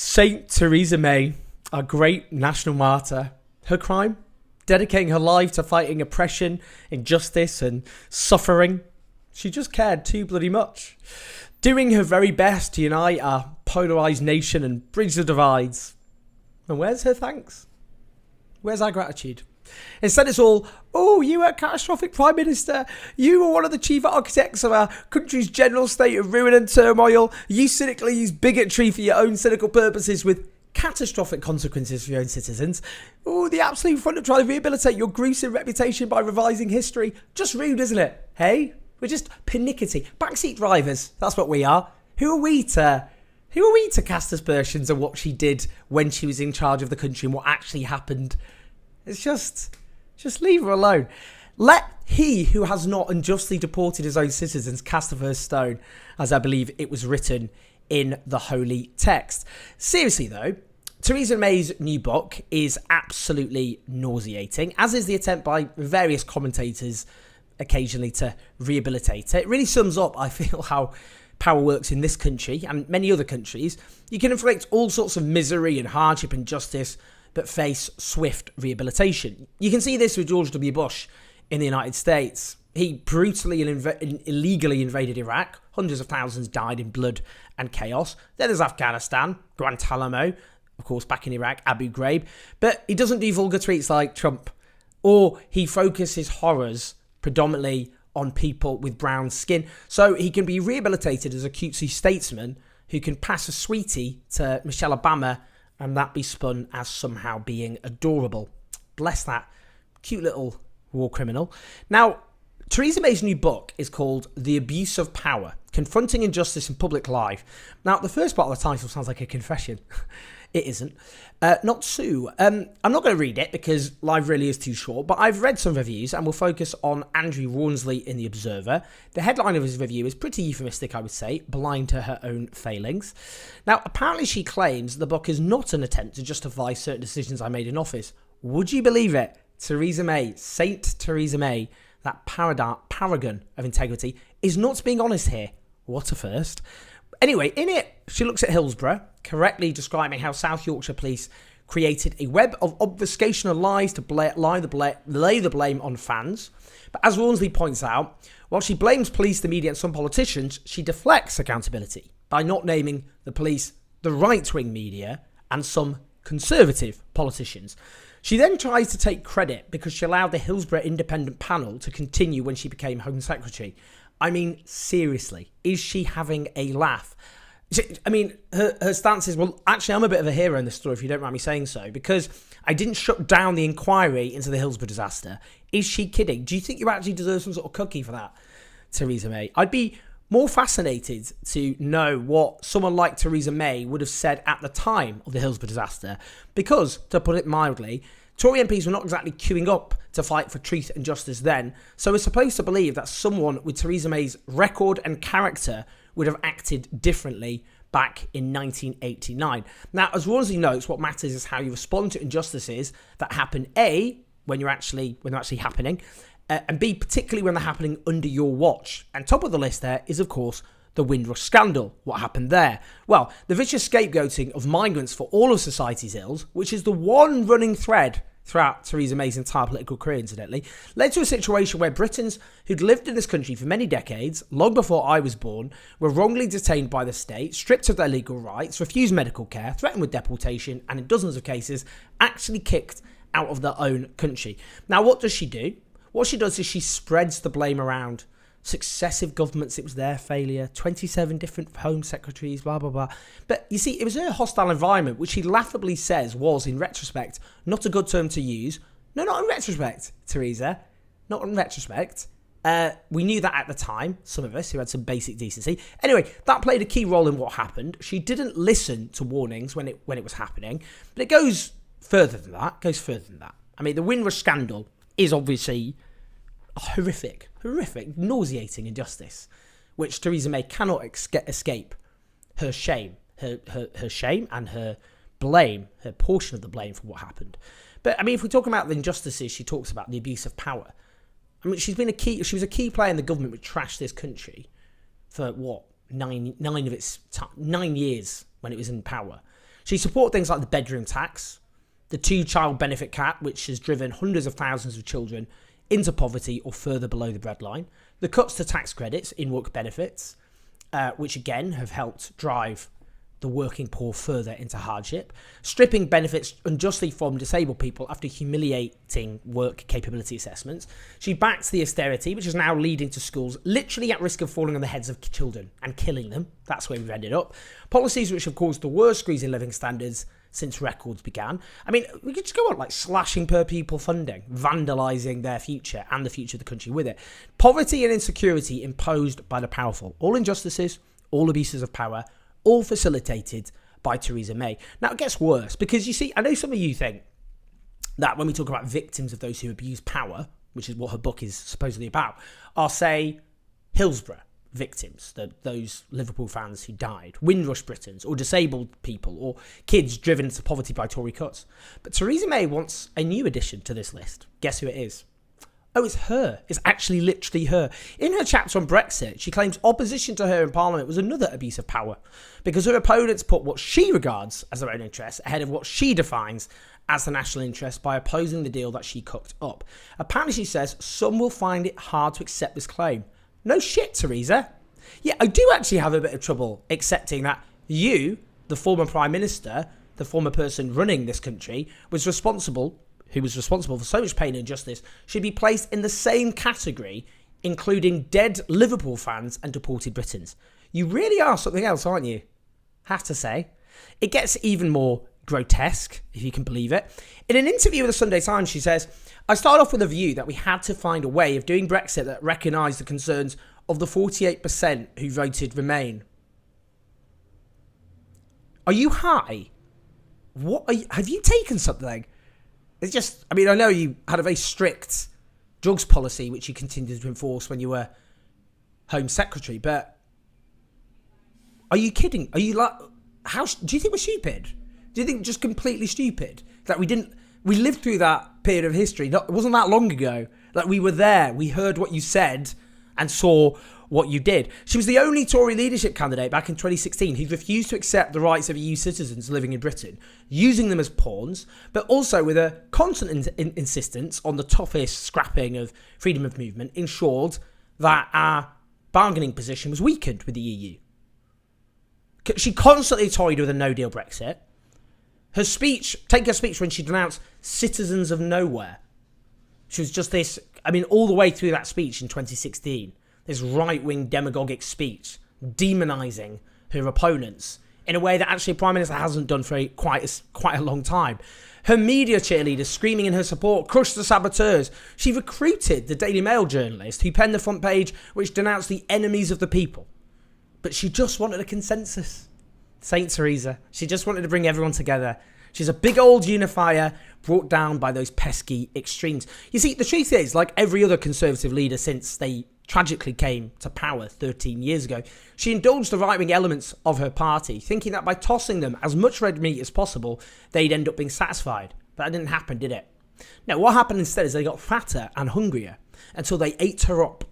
Saint Theresa May, our great national martyr. Her crime? Dedicating her life to fighting oppression, injustice and suffering. She just cared too bloody much. Doing her very best to unite our polarised nation and bridge the divides. And where's her thanks? Where's our gratitude? Instead it's all, oh, you were a catastrophic Prime Minister. You were one of the chief architects of our country's general state of ruin and turmoil. You cynically use bigotry for your own cynical purposes with catastrophic consequences for your own citizens. Oh, the absolute front of trying to rehabilitate your gruesome reputation by revising history. Just rude, isn't it? Hey? We're just pernickety. Backseat drivers. That's what we are. Who are we to cast aspersions on what she did when she was in charge of the country and what actually happened? It's just leave her alone. Let he who has not unjustly deported his own citizens cast the first stone, as I believe it was written in the holy text. Seriously though, Theresa May's new book is absolutely nauseating, as is the attempt by various commentators occasionally to rehabilitate it. It really sums up, I feel, how power works in this country and many other countries. You can inflict all sorts of misery and hardship and justice, but face swift rehabilitation. You can see this with George W. Bush in the United States. He brutally and illegally invaded Iraq. Hundreds of thousands died in blood and chaos. Then there's Afghanistan, Guantanamo, of course, back in Iraq, Abu Ghraib. But he doesn't do vulgar tweets like Trump. Or he focuses horrors predominantly on people with brown skin. So he can be rehabilitated as a cutesy statesman who can pass a sweetie to Michelle Obama and that be spun as somehow being adorable. Bless that cute little war criminal. Now, Theresa May's new book is called The Abuse of Power, Confronting Injustice in Public Life. Now, the first part of the title sounds like a confession. It isn't. Not Sue. I'm not going to read it because live really is too short, but I've read some reviews and we'll focus on Andrew Rawnsley in The Observer. The headline of his review is pretty euphemistic, I would say, blind to her own failings. Now, apparently she claims the book is not an attempt to justify certain decisions I made in office. Would you believe it? Theresa May, Saint Theresa May, that paragon of integrity, is not being honest here. What a first. Anyway, in it, she looks at Hillsborough, correctly describing how South Yorkshire police created a web of obfuscation and lies to lay the blame on fans. But as Rawnsley points out, while she blames police, the media and some politicians, she deflects accountability by not naming the police, the right-wing media and some conservative politicians. She then tries to take credit because she allowed the Hillsborough Independent panel to continue when she became Home Secretary. I mean, seriously, is she having a laugh? I mean, her stance is, well, actually, I'm a bit of a hero in this story, if you don't mind me saying so, because I didn't shut down the inquiry into the Hillsborough disaster. Is she kidding? Do you think you actually deserve some sort of cookie for that, Theresa May? I'd be more fascinated to know what someone like Theresa May would have said at the time of the Hillsborough disaster, because, to put it mildly, Tory MPs were not exactly queuing up to fight for truth and justice then, so we're supposed to believe that someone with Theresa May's record and character would have acted differently back in 1989. Now, as Rawnsley notes, what matters is how you respond to injustices that happen, A, when they're actually happening, and B, particularly when they're happening under your watch. And top of the list there is, of course, the Windrush scandal. What happened there? Well, the vicious scapegoating of migrants for all of society's ills, which is the one running thread throughout Theresa May's entire political career, incidentally, led to a situation where Britons who'd lived in this country for many decades, long before I was born, were wrongly detained by the state, stripped of their legal rights, refused medical care, threatened with deportation, and in dozens of cases, actually kicked out of their own country. Now, what does she do? What she does is she spreads the blame around. Successive governments, it was their failure, 27 different home secretaries, blah, blah, blah. But you see, it was her hostile environment, which she laughably says was, in retrospect, not a good term to use. No, not in retrospect, Theresa. Not in retrospect. We knew that at the time, some of us who had some basic decency. Anyway, that played a key role in what happened. She didn't listen to warnings when it was happening, but it goes further than that. I mean, the Windrush scandal is obviously horrific, nauseating injustice, which Theresa May cannot escape her shame, her shame and her blame, her portion of the blame for what happened. But I mean, if we're talking about the injustices, she talks about the abuse of power. I mean, she was a key player in the government which trashed this country for what, 9 years when it was in power. She supported things like the bedroom tax, the two-child benefit cap, which has driven hundreds of thousands of children into poverty or further below the breadline, the cuts to tax credits in work benefits, which again have helped drive the working poor further into hardship, stripping benefits unjustly from disabled people after humiliating work capability assessments. She backed the austerity, which is now leading to schools literally at risk of falling on the heads of children and killing them. That's where we've ended up. Policies which have caused the worst squeeze in living standards since records began. I mean, we could just go on like slashing per pupil funding, vandalising their future and the future of the country with it. Poverty and insecurity imposed by the powerful. All injustices, all abuses of power, all facilitated by Theresa May. Now, it gets worse because, you see, I know some of you think that when we talk about victims of those who abuse power, which is what her book is supposedly about, are, say, Hillsborough victims, those Liverpool fans who died, Windrush Britons, or disabled people, or kids driven into poverty by Tory cuts. But Theresa May wants a new addition to this list. Guess who it is? Oh, it's her. It's actually literally her. In her chapter on Brexit, she claims opposition to her in Parliament was another abuse of power because her opponents put what she regards as their own interests ahead of what she defines as the national interest by opposing the deal that she cooked up. Apparently, she says some will find it hard to accept this claim. No shit, Theresa. Yeah, I do actually have a bit of trouble accepting that you, the former Prime Minister, the former person running this country, who was responsible for so much pain and injustice, should be placed in the same category, including dead Liverpool fans and deported Britons. You really are something else, aren't you? Have to say. It gets even more grotesque, if you can believe it. In an interview with the Sunday Times, she says, I started off with a view that we had to find a way of doing Brexit that recognised the concerns of the 48% who voted Remain. Are you high? Have you taken something? It's just, I mean, I know you had a very strict drugs policy, which you continued to enforce when you were Home Secretary, but are you kidding? Are you like, do you think we're stupid? Do you think just completely stupid? That we lived through that period of history. It wasn't that long ago. Like, we were there. We heard what you said and saw what you did. She was the only Tory leadership candidate back in 2016 who refused to accept the rights of EU citizens living in Britain, using them as pawns, but also with a constant insistence on the toughest scrapping of freedom of movement, ensured that our bargaining position was weakened with the EU. She constantly toyed with a no-deal Brexit. Her speech when she denounced citizens of nowhere. She was just this, I mean, all the way through that speech in 2016, this right-wing demagogic speech demonising her opponents in a way that actually a Prime Minister hasn't done for quite a long time. Her media cheerleaders screaming in her support, crush the saboteurs. She recruited the Daily Mail journalist who penned the front page which denounced the enemies of the people. But she just wanted a consensus. Saint Theresa. She just wanted to bring everyone together. She's a big old unifier brought down by those pesky extremes. You see, the truth is, like every other Conservative leader since they tragically came to power 13 years ago, she indulged the right-wing elements of her party, thinking that by tossing them as much red meat as possible, they'd end up being satisfied. But that didn't happen, did it? No, what happened instead is they got fatter and hungrier until they ate her up,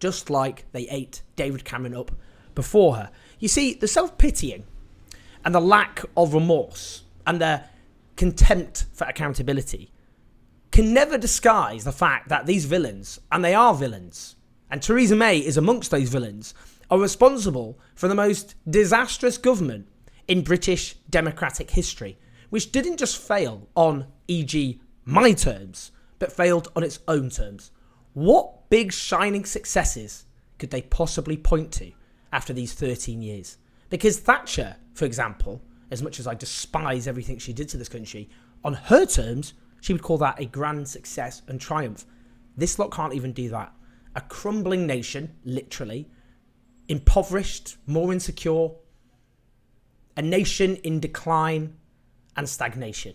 just like they ate David Cameron up before her. You see, the self-pitying and the lack of remorse and the contempt for accountability can never disguise the fact that these villains, and they are villains, and Theresa May is amongst those villains, are responsible for the most disastrous government in British democratic history, which didn't just fail on, e.g., my terms, but failed on its own terms. What big shining successes could they possibly point to after these 13 years? Because Thatcher, for example, as much as I despise everything she did to this country, on her terms, she would call that a grand success and triumph. This lot can't even do that. A crumbling nation, literally, impoverished, more insecure, a nation in decline and stagnation.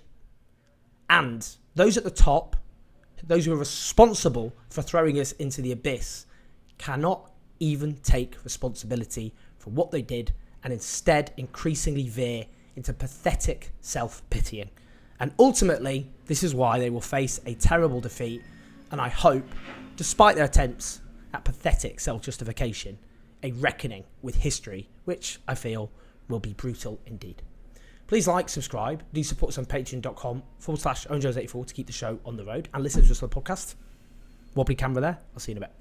And those at the top, those who are responsible for throwing us into the abyss, cannot even take responsibility for what they did and instead increasingly veer into pathetic self-pitying. And ultimately, this is why they will face a terrible defeat, and I hope, despite their attempts at pathetic self-justification, a reckoning with history, which I feel will be brutal indeed. Please like, subscribe, do support us on patreon.com/OwenJones84 to keep the show on the road and listen to us on the podcast. Wobbly camera there. I'll see you in a bit.